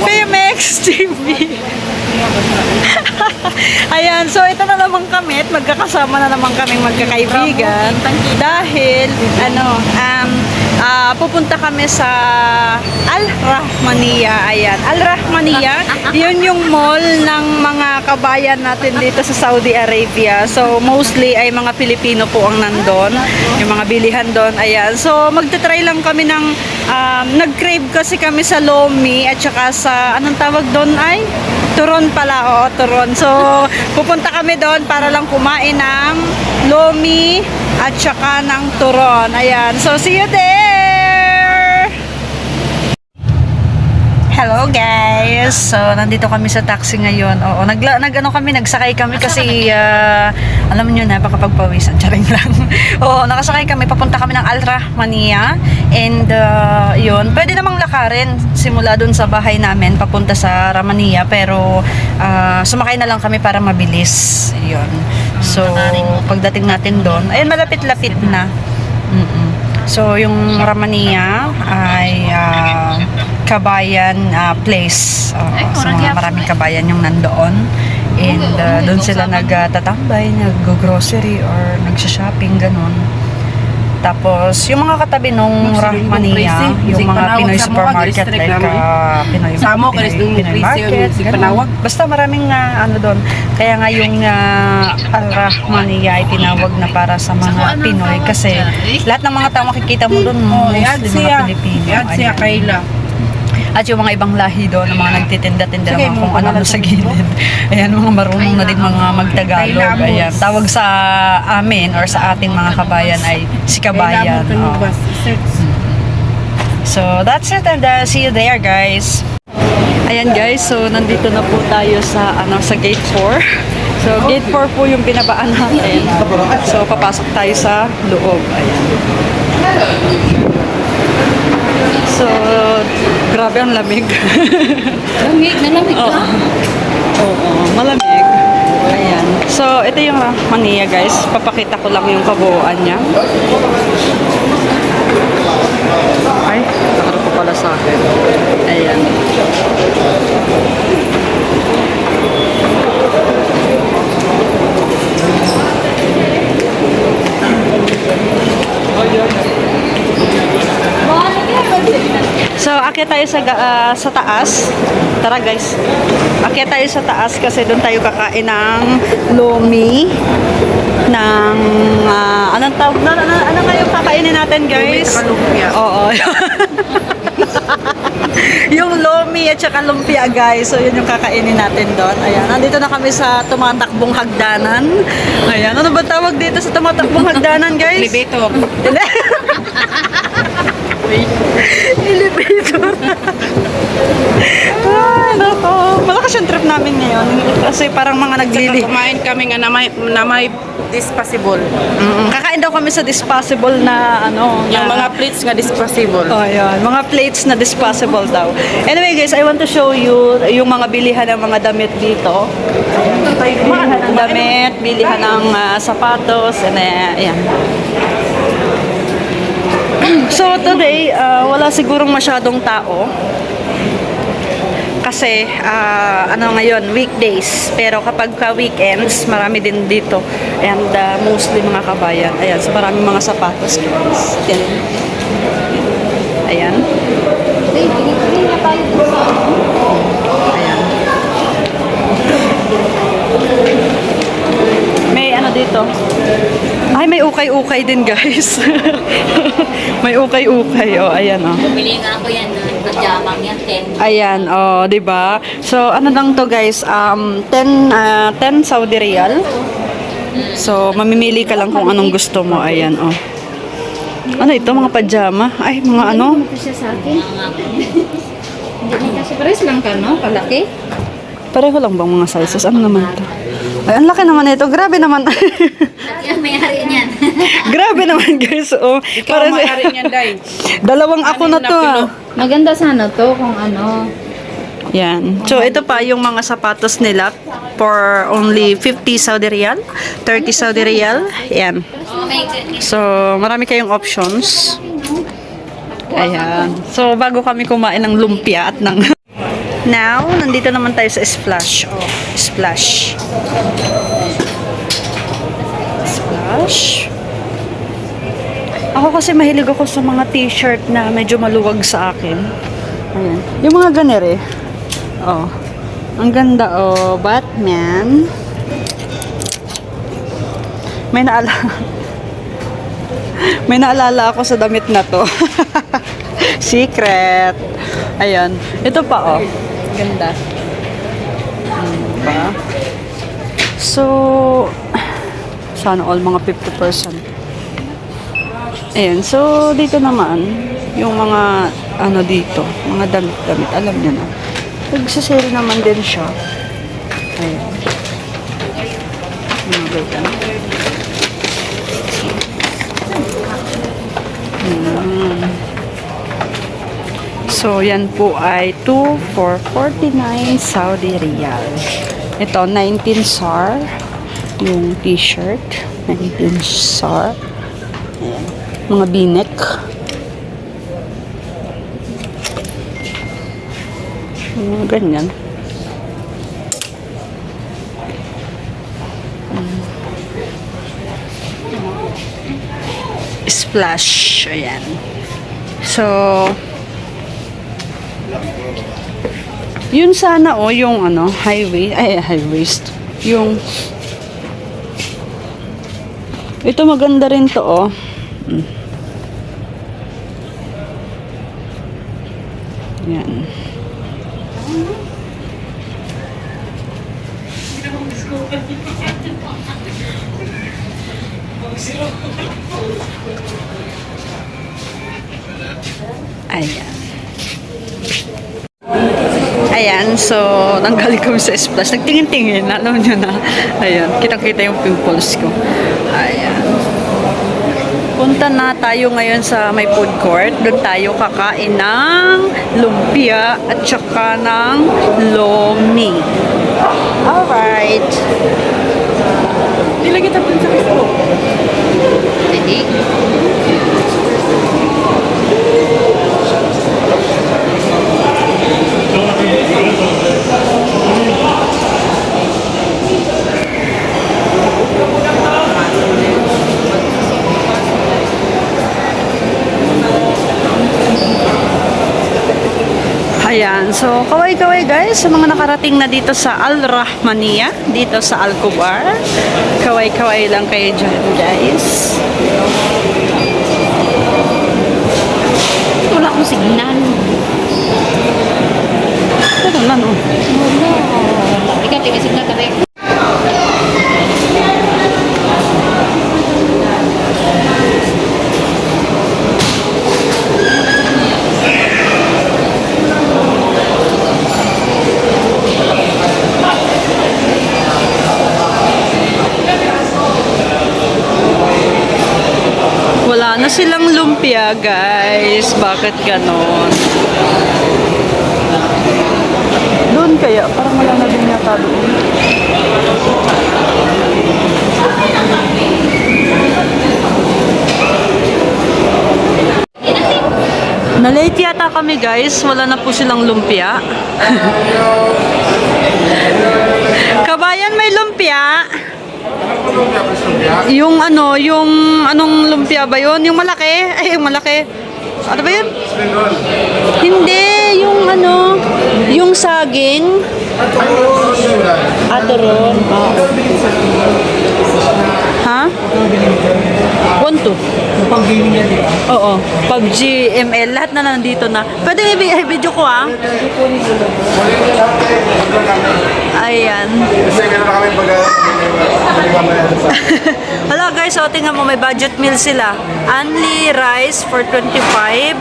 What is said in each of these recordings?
PMX TV. Ayan, so ito na naman kami at magkakasama na naman kami magkakaibigan dahil pupunta kami sa Al Rahmaniya. Ayan, Al Rahmaniya, yun yung mall ng mga kabayan natin dito sa Saudi Arabia. So mostly ay mga Pilipino po ang nandun, yung mga bilihan doon. Ayan, so magte-try lang kami ng nag-crave kasi kami sa lomi at saka sa anong tawag doon ay turon pala, oo, turon. So pupunta kami doon para lang kumain ng lomi at saka ng turon. Ayan, so see you there! Hello guys! So nandito kami sa taxi ngayon. Oo, nagsakay kami kasi alam niyo na, baka pagpawisan, charing lang. Oo, nakasakay kami, papunta kami ng Al Rahmaniya and yun, pwede namang lakarin simula dun sa bahay namin papunta sa Rahmaniya, pero sumakay na lang kami para mabilis. Yun. So pagdating natin doon, ayun, malapit-lapit na. So yung Rahmaniya ay kabayan place. So maraming kabayan yung nandoon. And doon sila nagtatambay, nag-grocery or nag-shopping, ganun. Tapos, yung mga katabi nung Rahmaniya, yung mga Pinoy supermarket like Pinoy market, ganun. Basta maraming ano doon. Kaya nga yung Al Rahmaniya ay tinawag na para sa mga Pinoy kasi lahat ng mga tao makikita mo doon, mostly mga Pilipino. Siya Kayla. At yung mga ibang lahi doon, mga nagtitinda-tinda naman kung ano sa gilid. Ayan, mga marunong na din mga magtagalog. Ayan, tawag sa amin or sa ating mga kabayan ay si kabayan. So, that's it, and see you there, guys. Ayan guys, so nandito na po tayo sa sa gate 4. So, gate 4 po yung binabaan natin. So, papasok tayo sa loob. Ayan. So, grabe ang lamig. Lamig? Nalamig ka? Oo, malamig. Ayan. So, ito yung Rahmaniya guys. Papakita ko lang yung kabuuan niya. Ay, nakarap ko pala sa akin. Ayan. So, akyat tayo sa taas. Tara guys. Akyat tayo sa taas kasi doon tayo kakain ng lomi ng anong tawag? Ano nga yung kakainin natin guys? Lomi at lumpia. Oo. Yung lomi at saka lumpia guys. So, yun yung kakainin natin doon. Ayan. Nandito na kami sa tumatakbong hagdanan. Ayan. Ano ba tawag dito sa tumatakbong hagdanan guys? Elevator. Elevator. Ay, nako. Malakas yung trip namin ngayon. Kasi parang mga naglili. Kumain kami nga na may disposable. Kakain daw kami sa disposable na Yung mga plates nga disposable. Oh, yun. Mga plates na disposable daw. Anyway guys, I want to show you yung mga bilihan ng mga damit dito. Bilihan ng damit, bilihan ng sapatos, and ayan. So today, wala sigurong masyadong tao. Kasi, ngayon, weekdays. Pero kapag weekends, marami din dito. And mostly mga kabayan. Ayan, so maraming mga sapatos. Ayan. Ayan. Ayan. May dito. Ay, may ukay-ukay din guys. May ukay-ukay. Oh, ayan oh. Bumili nga ako yan ng pajamang yan, 10. Ayan, oh, 'di ba? So, ano lang to guys, 10 Saudi Riyal. So, mamimili ka lang kung anong gusto mo. Ayan, oh. Ano ito, mga pajama? Ay, mga ano? Ito siya sa akin. Hindi na kasi pares lang ka, no? Palaki. Pareho lang bang mga sizes? Ano naman to? Ay, ang laki naman ito. Grabe naman. Yan, may-ari niyan. Grabe naman guys. Oh, Ikaw may-ari niyan, Day. Dalawang ako na to. Maganda sana to kung ano. Yan. So, ito pa yung mga sapatos nila for only 50 Saudi Riyal, 30 Saudi Riyal. Yan. Oh my goodness. So, marami kayong options. Ayan. So, bago kami kumain ng lumpia at ng Now, nandito naman tayo sa Splash. Oh, Splash. Splash. Ako kasi mahilig ako sa mga t-shirt na medyo maluwag sa akin. Ayan. Yung mga ganere. Oh. Ang ganda, oh. Batman. May naalala ako sa damit na to. Secret. Ayan. Ito pa, oh. Ganda. Pa. So, sana all mga 50%. Ayan. So, dito naman, yung mga, ano dito, mga damit-damit. Alam niyo na. Nagsasale naman din siya. Ayan. Mga ganyan. So, yan po ay 2,449 Saudi Riyal. Ito, 19 SAR. Yung t-shirt. 19 SAR. Ayan. Mga binek. Ganyan. Splash. Ayan. So, yun sana yung ano, high waist. Yung, ito maganda rin to, oh. Yan. Ayan. Ayan, so, nanggaling kami sa Splash. Nagtingin-tingin, alam nyo na. Ayan, kitang-kita yung pimples ko. Ayan. Punta na tayo ngayon sa may food court. Doon tayo kakain ng lumpia at saka ng lomi. Alright. Nilagay tayo sa Facebook. Hindi. Ayan, so kaway-kaway guys sa mga nakarating na dito sa Al Rahmaniya, dito sa Al Kubar. Kaway-kaway lang kayo dyan guys. Wala akong signal. Ito lang, oh. Ikaw, tingin signal ka rin. Wala na silang lumpia guys. Bakit ganon? Doon kaya? Parang wala na din yata doon. Na-late yata kami guys. Wala na po silang lumpia. Kabayan, may lumpia. Yung ano, yung anong lumpia ba yun? Yung malaki? Ay, yung malaki. Ano ba yun? Hindi, yung ano, yung saging. Adoron. Ha? 1-2. Pang gaming yan, di ba? Oo. PUBG, ML, lahat na nandito na. Pwede i-video ko ah. Ayan. Kasi gano'n na kami Hello guys, so tingnan mo may budget meal sila. Only rice for 25.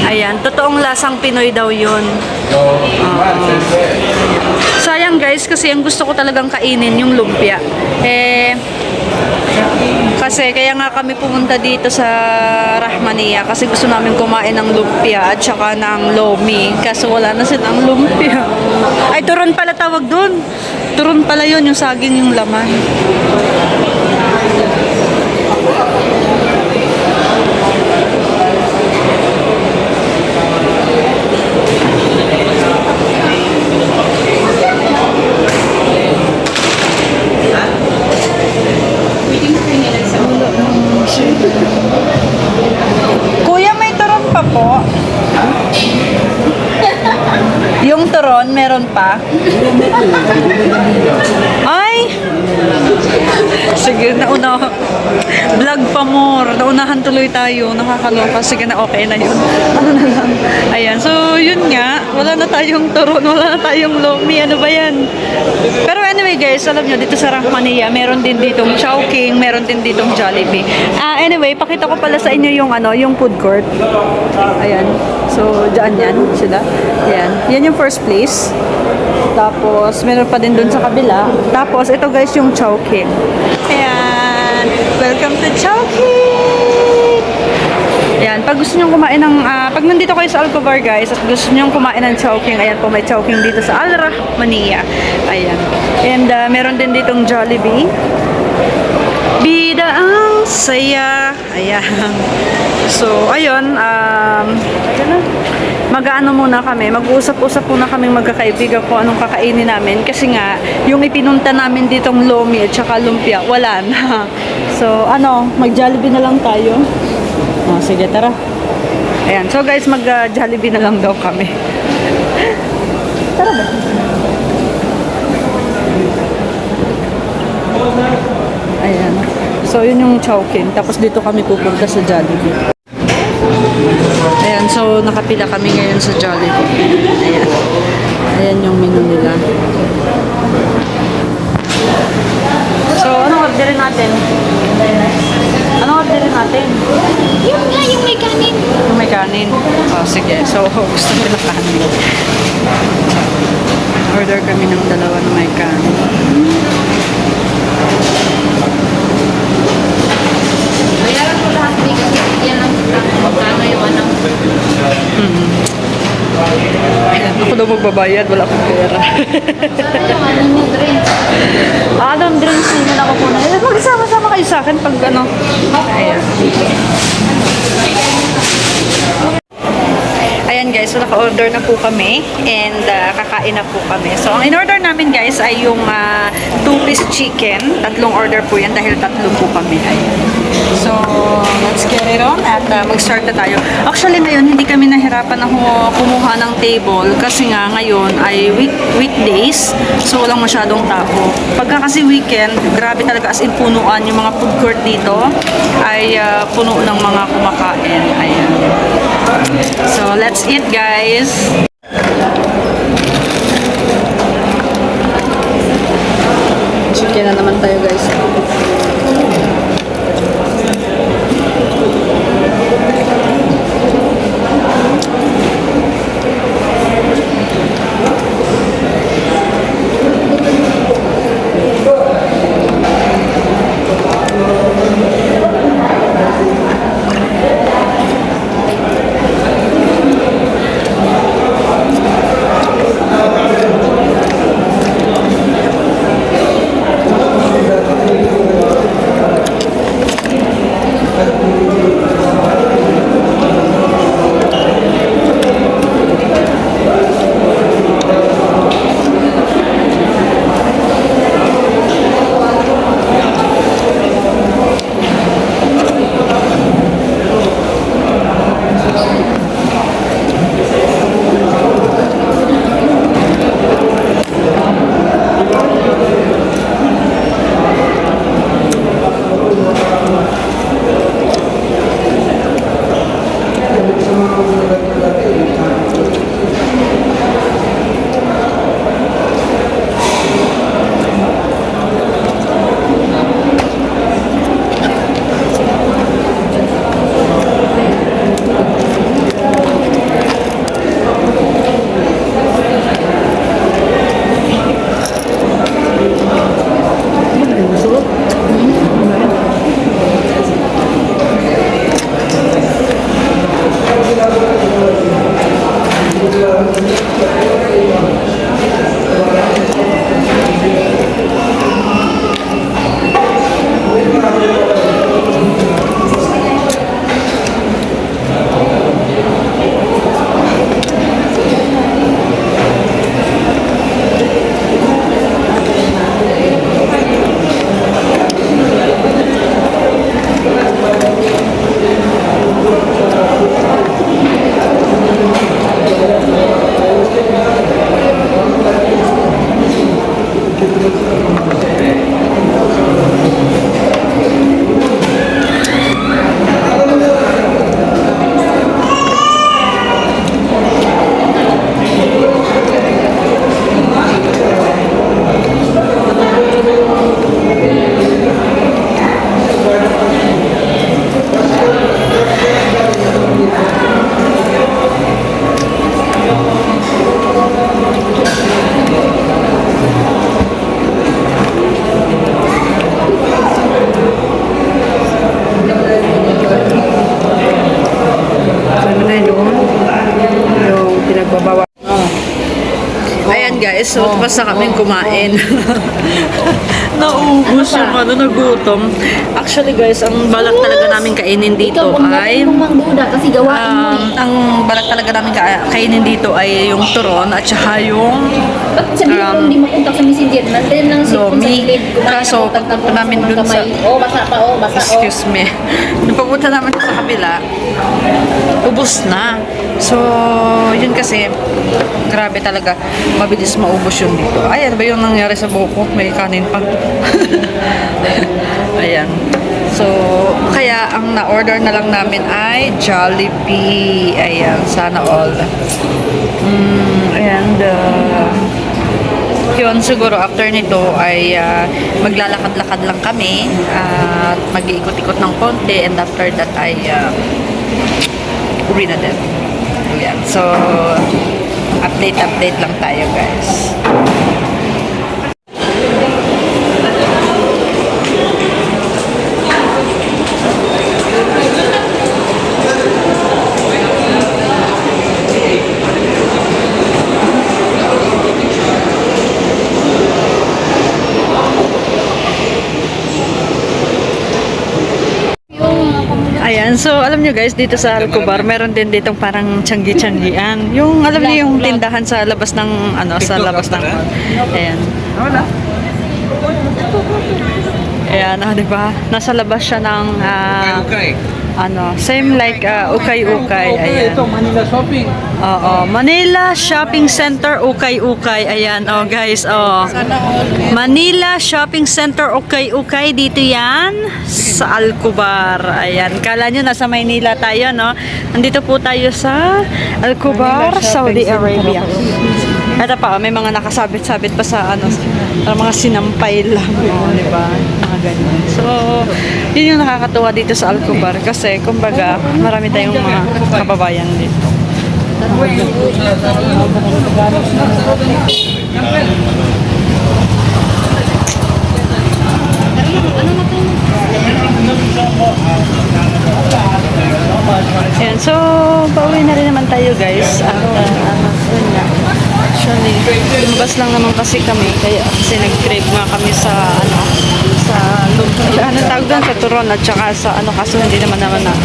Ayan, totoong lasang Pinoy daw yun. Sayang guys, kasi ang gusto ko talagang kainin yung lumpia. Kasi kaya nga kami pumunta dito sa Rahmaniya kasi gusto namin kumain ng lumpia at saka ng lomi. Kaso wala na silang lumpia. Ay, turon pala tawag doon. Turon pala yun, yung saging yung laman. pa? Ay! Sige, nauna. Vlog pa more. Naunahan tuloy tayo. Nakakaloka. Sige na, okay na yun. Ano na lang. Ayan. So, yun nga. Wala na tayong turon. Wala na tayong lomi. Ano ba yan? Pero anyway guys, alam nyo, dito sa Rachmania, meron din ditong Chowking, meron din ditong Jollibee. Anyway, pakita ko pala sa inyo yung yung food court. Ayan. So, dyan yan sila. Ayan. Yan yung first place. Tapos, meron pa din dun sa kabila. Tapos, ito guys yung Chowking. Ayan. Welcome to Chowking! Ayan. Pag gusto nyo kumain ng, pag nandito kayo sa Alcobar guys, at gusto nyo kumain ng Chowking, ayan po, may Chowking dito sa Al Rahmania. Ayan. And, meron din ditong Jollibee. Bida ang saya. Ayan. So, ayun, mag-ano muna kami, mag-uusap-usap muna kaming magkakaibigan kung anong kakainin namin. Kasi nga, yung ipinunta namin ditong lomi at saka lumpia, wala na. So, mag-Jollibee na lang tayo. Oh, sige, tara. Ayan. So, guys, mag-Jollibee na lang daw kami. Tara ba? Ayan. So, yun yung Chowking. Tapos dito kami pupunta sa Jollibee. Ayan. So, nakapila kami ngayon sa Jollibee. Ayan. Ayan yung menu nila. So, anong orderin natin? Anong orderin natin? Yung nga, yung may kanin. Yung may kanin. Oh, sige. So, gusto nila kanin. Order kami ng dalawa na may kanin. Bayaran ko lahat din kasi yan ang magkano yung ano. Ayan, ako daw magbabayad. Wala akong pera. Sana yung ano mo drinks. Anong drinks ninyo na kukunan? Magsama-sama kayo sa akin pag Ayan. Ayan guys, so naka-order na po kami and kakain na po kami. So, ang in-order namin guys ay yung 2-piece chicken. Tatlong order po yan dahil tatlo po kami. Ayan. So, let's get it on at mag-start na tayo. Actually ngayon, hindi kami nahirapan na kumuha ng table kasi nga ngayon ay weekdays. So, walang masyadong tao. Pagka kasi weekend, grabe talaga as in punuan yung mga food court dito ay puno ng mga kumakain. Ayan. So, let's eat guys! Chicken na naman tayo guys. Ano na doon? Yung pinagbabawa. Ayan guys, so tapos na kaming kumain. Naubos yung nagutom. Actually guys, ang balak talaga namin kainin dito ay mong mangduda kasi gawain mo eh. ang balak talaga namin kainin dito ay yung turon at saka yung Ba't sabihin ko hindi mapunta sa messenger? Nandun lang si Lomi. sa gilid. Kaso, pupunta namin dun sa... Oh, basa pa, oh, basa, oh. Excuse me. Nung papunta namin sa kabila, ubos na. So, yun kasi, grabe talaga, mabilis maubos yun dito. Ay, ano ba yung nangyari sa buko? May kanin pa. Ayan. So, kaya ang na-order na lang namin ay Jollibee. Ayan, sana all. And, yun, siguro after nito ay maglalakad-lakad lang kami at mag-iikot-ikot ng konti, and after that ay uwi na din. Ayan. So, update lang tayo guys. Ayan, so alam nyo guys, dito sa Alcobar, meron din ditong parang tiyanggi-tiyanggian. Yung, alam nyo yung tindahan sa labas ng, sa labas ng, ayan. Ayan, diba? Nasa labas siya ng, same like ukay-ukay. Ayan. Ito, Manila Shopping. Oo, Manila Shopping Center, ukay-ukay. Ayan, guys, Manila Shopping Center, ukay-ukay. Dito yan, sa Alcobar. Ayan, kala nyo nasa Maynila tayo, no? Nandito po tayo sa Alcobar, Saudi Arabia. Ito pa, may mga nakasabit-sabit pa sa, parang mga sinampay lang, di ba? Mga ganyan. So, yun yung nakakatuwa dito sa Alcobar kasi, kumbaga, marami tayong mga kababayan dito. Ayan, so, pauwi na rin naman tayo guys. At, actually, lumabas lang naman kasi kami, kaya kasi nag-crave nga kami sa, sa tawag doon, sa turon at saka sa, kaso hindi naman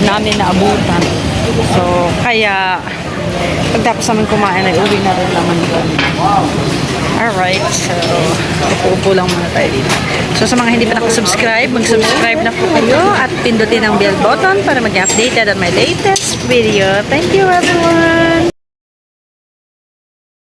namin naabutan. So, kaya, pagtapos namin kumain ay uwi na rin naman kami. Alright, so upo lang muna tayo dito. So sa mga hindi pa nakasubscribe, mag-subscribe na po kayo at pindutin ang bell button para mag-updated on my latest video. Thank you everyone!